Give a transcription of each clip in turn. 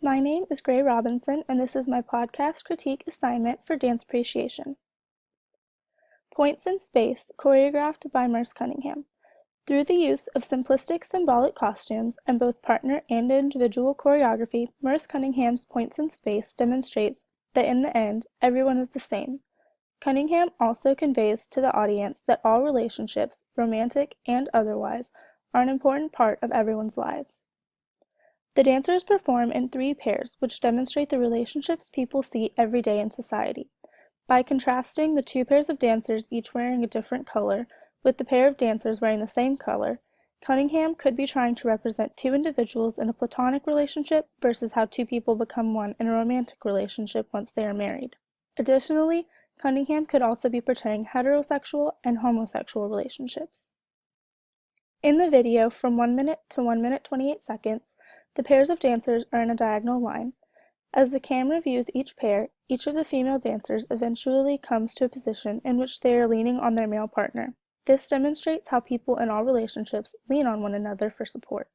My name is Gray Robinson, and this is my podcast critique assignment for dance appreciation. Points in Space, choreographed by Merce Cunningham. Through the use of simplistic symbolic costumes and both partner and individual choreography, Merce Cunningham's Points in Space demonstrates that in the end, everyone is the same. Cunningham also conveys to the audience that all relationships, romantic and otherwise, are an important part of everyone's lives. The dancers perform in 3 pairs, which demonstrate the relationships people see every day in society. By contrasting the 2 pairs of dancers each wearing a different color with the pair of dancers wearing the same color, Cunningham could be trying to represent 2 individuals in a platonic relationship versus how 2 people become one in a romantic relationship once they are married. Additionally, Cunningham could also be portraying heterosexual and homosexual relationships. In the video, from 1 minute to 1 minute 28 seconds, the pairs of dancers are in a diagonal line. As the camera views each pair, each of the female dancers eventually comes to a position in which they are leaning on their male partner. This demonstrates how people in all relationships lean on one another for support.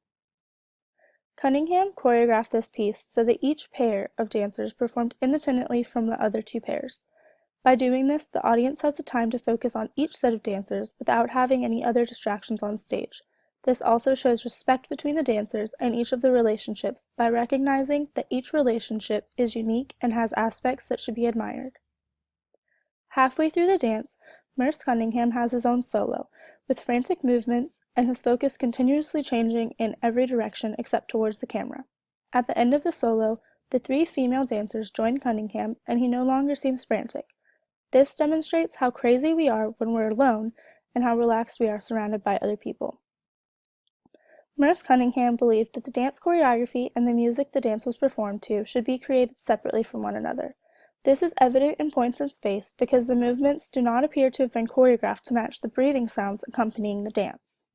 Cunningham choreographed this piece so that each pair of dancers performed independently from the other 2 pairs. By doing this, the audience has the time to focus on each set of dancers without having any other distractions on stage. This also shows respect between the dancers and each of the relationships by recognizing that each relationship is unique and has aspects that should be admired. Halfway through the dance, Merce Cunningham has his own solo, with frantic movements and his focus continuously changing in every direction except towards the camera. At the end of the solo, the 3 female dancers join Cunningham and he no longer seems frantic. This demonstrates how crazy we are when we're alone and how relaxed we are surrounded by other people. Merce Cunningham believed that the dance choreography and the music the dance was performed to should be created separately from one another. This is evident in Points in Space because the movements do not appear to have been choreographed to match the breathing sounds accompanying the dance.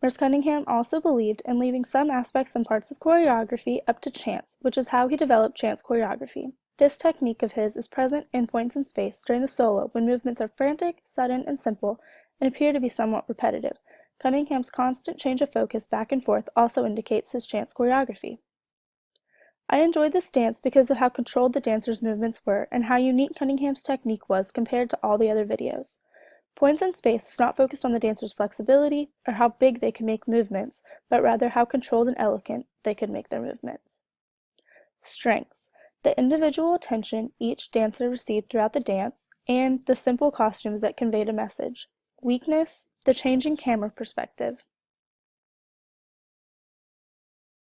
Merce Cunningham also believed in leaving some aspects and parts of choreography up to chance, which is how he developed chance choreography. This technique of his is present in Points in Space during the solo when movements are frantic, sudden, and simple, and appear to be somewhat repetitive. Cunningham's constant change of focus back and forth also indicates his chance choreography. I enjoyed this dance because of how controlled the dancers' movements were and how unique Cunningham's technique was compared to all the other videos. Points in Space was not focused on the dancers' flexibility or how big they could make movements, but rather how controlled and elegant they could make their movements. Strengths: the individual attention each dancer received throughout the dance, and the simple costumes that conveyed a message. Weakness: the changing camera perspective.